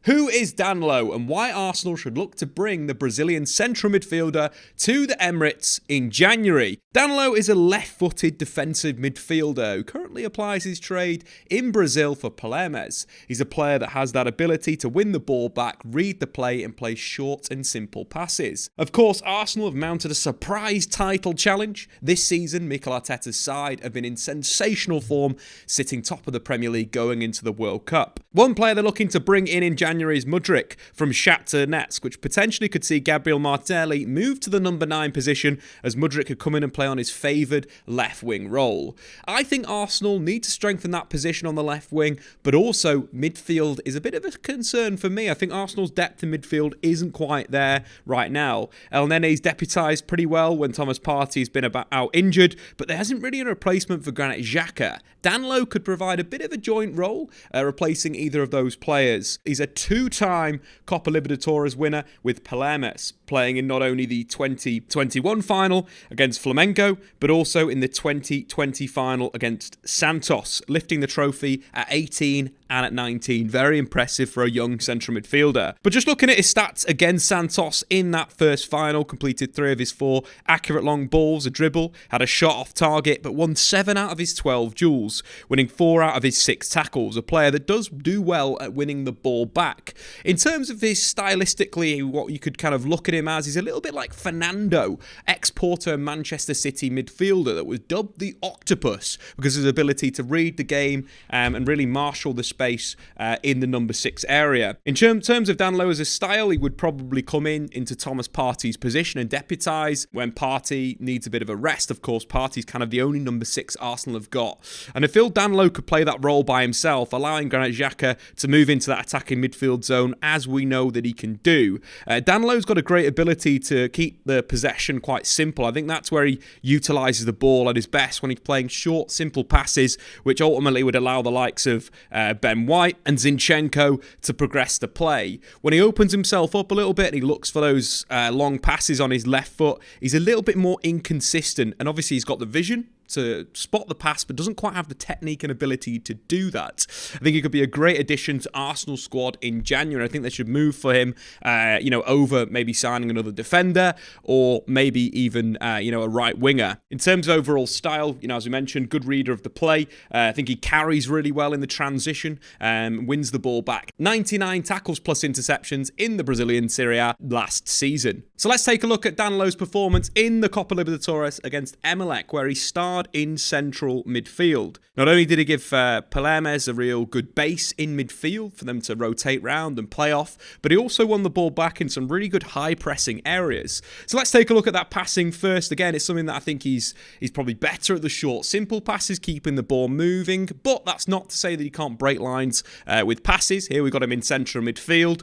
Who is Danilo and why Arsenal should look to bring the Brazilian central midfielder to the Emirates in January? Danilo is a left-footed defensive midfielder who currently applies his trade in Brazil for Palermo. He's a player that has that ability to win the ball back, read the play and play short and simple passes. Of course, Arsenal have mounted a surprise title challenge. This season, Mikel Arteta's side have been in sensational form, sitting top of the Premier League going into the World Cup. One player they're looking to bring in January is Mudryk from Shakhtar Donetsk, which potentially could see Gabriel Martinelli move to the number 9 position as Mudryk could come in and play on his favoured left wing role. I think Arsenal need to strengthen that position on the left wing, but also midfield is a bit of a concern for me. I think Arsenal's depth in midfield isn't quite there right now. El Nene's deputised pretty well when Thomas Partey's been out injured, but there hasn't really a replacement for Granit Xhaka. Danilo could provide a bit of a joint role, replacing either of those players. He's a 2-time Copa Libertadores winner with Palermo, playing in not only the 2021 final against Flamengo, but also in the 2020 final against Santos, lifting the trophy at 18 and at 19. Very impressive for a young central midfielder. But just looking at his stats against Santos in that first final, completed 3 of his 4 accurate long balls, a dribble, had a shot off target, but won 7 out of his 12 duels, winning 4 out of his 6 tackles. A player that does do well at winning the ball back. In terms of his stylistically, what you could kind of look at him as, he's a little bit like Fernando, ex-Porto Manchester City midfielder that was dubbed the Octopus because of his ability to read the game and really marshal the space in the number 6 area. In terms of Danilo as a style, he would probably come into Thomas Partey's position and deputise when Partey needs a bit of a rest. Of course, Partey's kind of the only number 6 Arsenal have got. And I feel Danilo could play that role by himself, allowing Granit Xhaka to move into that attacking midfield zone as we know that he can do. Danilo's got a great ability to keep the possession quite simple. I think that's where he utilises the ball at his best, when he's playing short, simple passes, which ultimately would allow the likes of Ben White and Zinchenko to progress the play. When he opens himself up a little bit and he looks for those long passes on his left foot, he's a little bit more inconsistent, and obviously he's got the vision to spot the pass, but doesn't quite have the technique and ability to do that. I think he could be a great addition to Arsenal's squad in January. I think they should move for him, over maybe signing another defender or maybe even, a right winger. In terms of overall style, as we mentioned, good reader of the play. I think he carries really well in the transition, wins the ball back. 99 tackles plus interceptions in the Brazilian Serie A last season. So let's take a look at Danilo's performance in the Copa Libertadores against Emelec, where he starred in central midfield. Not only did he give Palermo a real good base in midfield for them to rotate round and play off, but he also won the ball back in some really good high pressing areas. So let's take a look at that passing first. Again, it's something that I think he's probably better at the short, simple passes, keeping the ball moving, but that's not to say that he can't break lines with passes. Here we've got him in central midfield,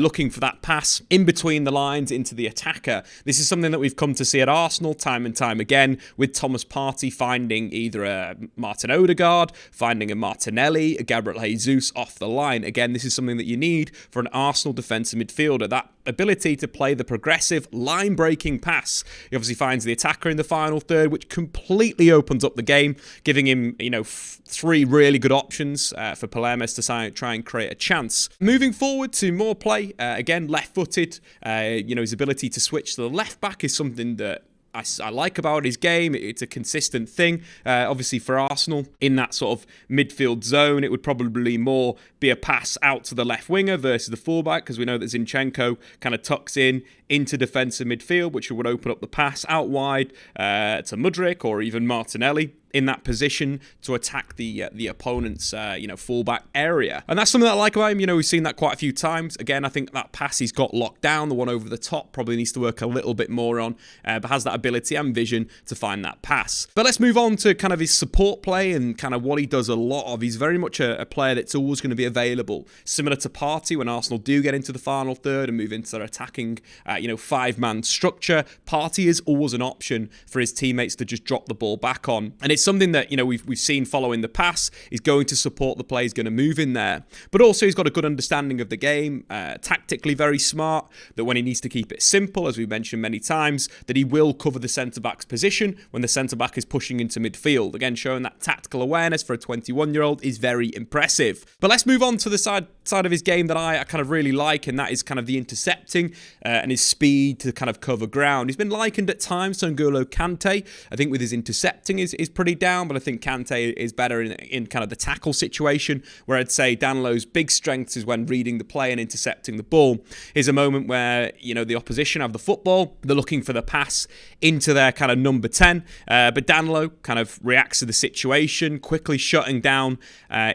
looking for that pass in between the lines into the attacker. This is something that we've come to see at Arsenal time and time again, with Thomas Partey finding either a Martin Odegaard, finding a Martinelli, a Gabriel Jesus off the line. Again, this is something that you need for an Arsenal defensive midfielder, that ability to play the progressive line-breaking pass. He obviously finds the attacker in the final third, which completely opens up the game, giving him, 3 really good options for Palermo to try and create a chance. Moving forward to more play, again, left-footed, his ability to switch to the left back is something that I like about his game. It's a consistent thing. Obviously for Arsenal, in that sort of midfield zone, it would probably more be a pass out to the left winger versus the fullback, because we know that Zinchenko kind of tucks into defensive midfield, which would open up the pass out wide to Mudryk or even Martinelli in that position to attack the opponent's fullback area. And that's something that I like about him. We've seen that quite a few times. Again, I think that pass he's got locked down, the one over the top, probably needs to work a little bit more on, but has that ability and vision to find that pass. But let's move on to kind of his support play and kind of what he does a lot of. He's very much a player that's always going to be available. Similar to Partey, when Arsenal do get into the final third and move into their attacking, 5-man structure, Partey is always an option for his teammates to just drop the ball back on. And it's something that, we've seen following the pass. He's going to support the play, he's going to move in there. But also he's got a good understanding of the game, tactically very smart, that when he needs to keep it simple, as we've mentioned many times, that he will cover the centre-back's position when the centre-back is pushing into midfield. Again, showing that tactical awareness for a 21-year-old is very impressive. But let's move on to the side side of his game that I kind of really like, and that is kind of the intercepting and his speed to kind of cover ground. He's been likened at times to N'Golo Kante. I think with his intercepting is pretty down, but I think Kante is better in kind of the tackle situation, where I'd say Danilo's big strengths is when reading the play and intercepting the ball. Here's a moment where, the opposition have the football, they're looking for the pass into their kind of number 10, but Danilo kind of reacts to the situation, quickly shutting down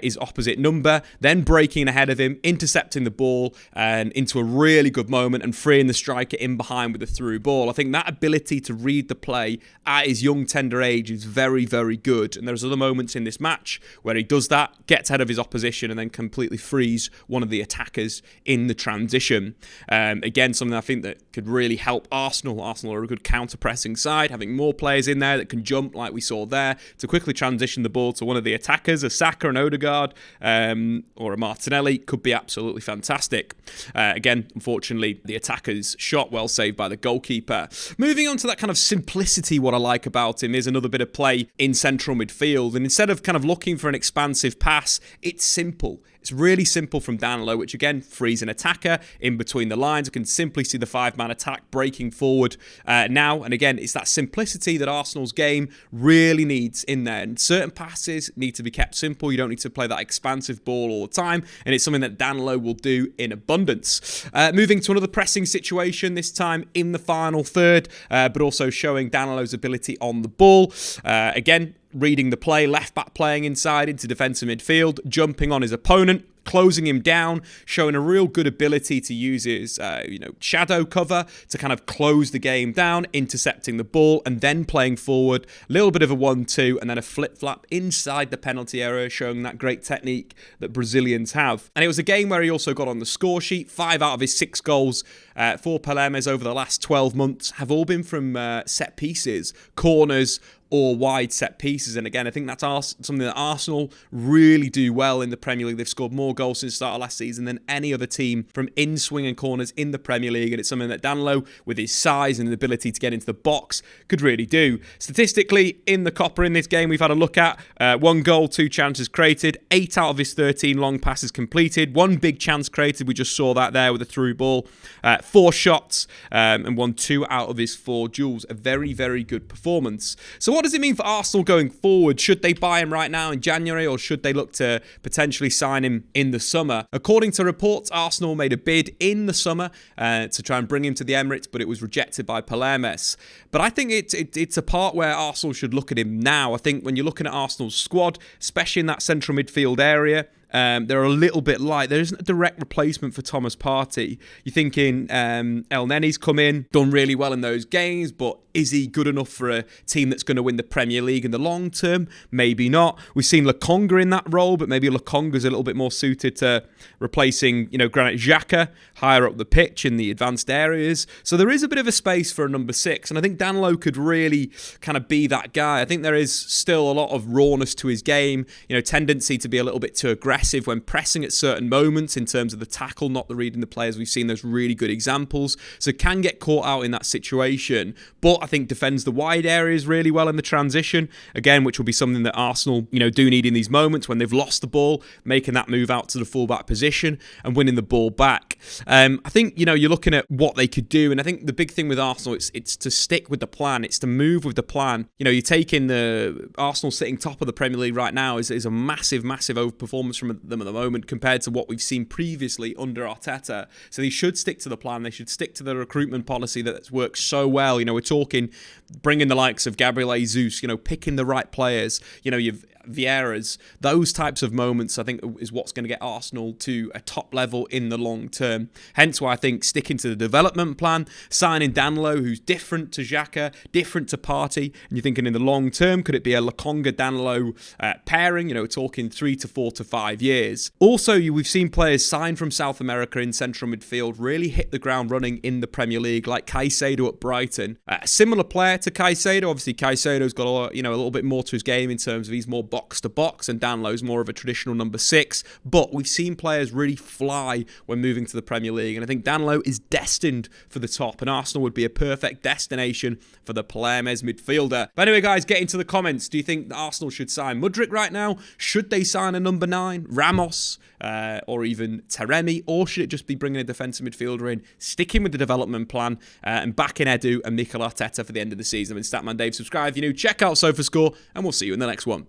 his opposite number, then breaking ahead of him, intercepting the ball and into a really good moment and freeing the striker in behind with a through ball. I think that ability to read the play at his young, tender age is very, very good. And there's other moments in this match where he does that, gets ahead of his opposition and then completely frees one of the attackers in the transition. Again, something I think that could really help Arsenal. Arsenal are a good counter-pressing side, having more players in there that can jump like we saw there to quickly transition the ball to one of the attackers. A Saka, an Odegaard, or a Martinelli could be absolutely fantastic. Again, unfortunately, the attacker's shot well saved by the goalkeeper. Moving on to that kind of simplicity, what I like about him is another bit of play in central midfield. And instead of kind of looking for an expansive pass, it's simple. It's really simple from Danilo, which again frees an attacker in between the lines. You can simply see the 5-man attack breaking forward now. And again, it's that simplicity that Arsenal's game really needs in there. And certain passes need to be kept simple. You don't need to play that expansive ball all the time. And it's something that Danilo will do in abundance. Moving to another pressing situation, this time in the final third, but also showing Danilo's ability on the ball. Again, reading the play, left back playing inside into defensive midfield, jumping on his opponent, closing him down, showing a real good ability to use his shadow cover to kind of close the game down, intercepting the ball and then playing forward. A little bit of a 1-2 and then a flip-flap inside the penalty area, showing that great technique that Brazilians have. And it was a game where he also got on the score sheet. 5 out of his 6 goals for Palermes over the last 12 months have all been from set pieces, corners, or wide set pieces. And again, I think that's something that Arsenal really do well in the Premier League. They've scored more goals since the start of last season than any other team from in-swing and corners in the Premier League. And it's something that Danilo, with his size and the ability to get into the box, could really do. Statistically, in the Copper in this game, we've had a look at 1 goal, 2 chances created, 8 out of his 13 long passes completed, 1 big chance created. We just saw that there with a through ball, 4 shots and won 2 out of his 4 duels. A very, very good performance. So what does it mean for Arsenal going forward? Should they buy him right now in January, or should they look to potentially sign him in the summer? According to reports, Arsenal made a bid in the summer to try and bring him to the Emirates, but it was rejected by Palermes. But I think it's a part where Arsenal should look at him now. I think when you're looking at Arsenal's squad, especially in that central midfield area, they're a little bit light. There isn't a direct replacement for Thomas Partey. You're thinking El Nenny's come in, done really well in those games, but is he good enough for a team that's going to win the Premier League in the long term? Maybe not. We've seen Lokonga in that role, but maybe Lokonga's a little bit more suited to replacing, Granit Xhaka higher up the pitch in the advanced areas. So there is a bit of a space for a number 6, and I think Danilo could really kind of be that guy. I think there is still a lot of rawness to his game, tendency to be a little bit too aggressive when pressing at certain moments in terms of the tackle, not the reading the players. We've seen those really good examples. So can get caught out in that situation, but I think defends the wide areas really well in the transition, again, which will be something that Arsenal, do need in these moments when they've lost the ball, making that move out to the fullback position and winning the ball back. I think, you're looking at what they could do, and I think the big thing with Arsenal, it's to stick with the plan. It's to move with the plan. You're taking the Arsenal sitting top of the Premier League right now is a massive, massive overperformance from them at the moment compared to what we've seen previously under Arteta. So they should stick to the plan. They should stick to the recruitment policy that's worked so well. We're talking bringing the likes of Gabriel Jesus, picking the right players. You've Vieira's, those types of moments I think is what's going to get Arsenal to a top level in the long term. Hence why I think sticking to the development plan, signing Danilo, who's different to Xhaka, different to Partey, and you're thinking in the long term, could it be a Lokonga-Danilo pairing? Talking 3 to 4 to 5 years. Also, we've seen players signed from South America in central midfield really hit the ground running in the Premier League, like Caicedo at Brighton. A similar player to Caicedo. Obviously, Caicedo's got a little bit more to his game in terms of he's more box-to-box, and Danilo's more of a traditional number 6. But we've seen players really fly when moving to the Premier League, and I think Danilo is destined for the top, and Arsenal would be a perfect destination for the Palermo's midfielder. But anyway, guys, get into the comments. Do you think that Arsenal should sign Mudryk right now? Should they sign a number 9, Ramos, or even Taremi? Or should it just be bringing a defensive midfielder in, sticking with the development plan, and backing Edu and Mikel Arteta for the end of the season? And Statman Dave, subscribe if you're new, check out SofaScore, and we'll see you in the next one.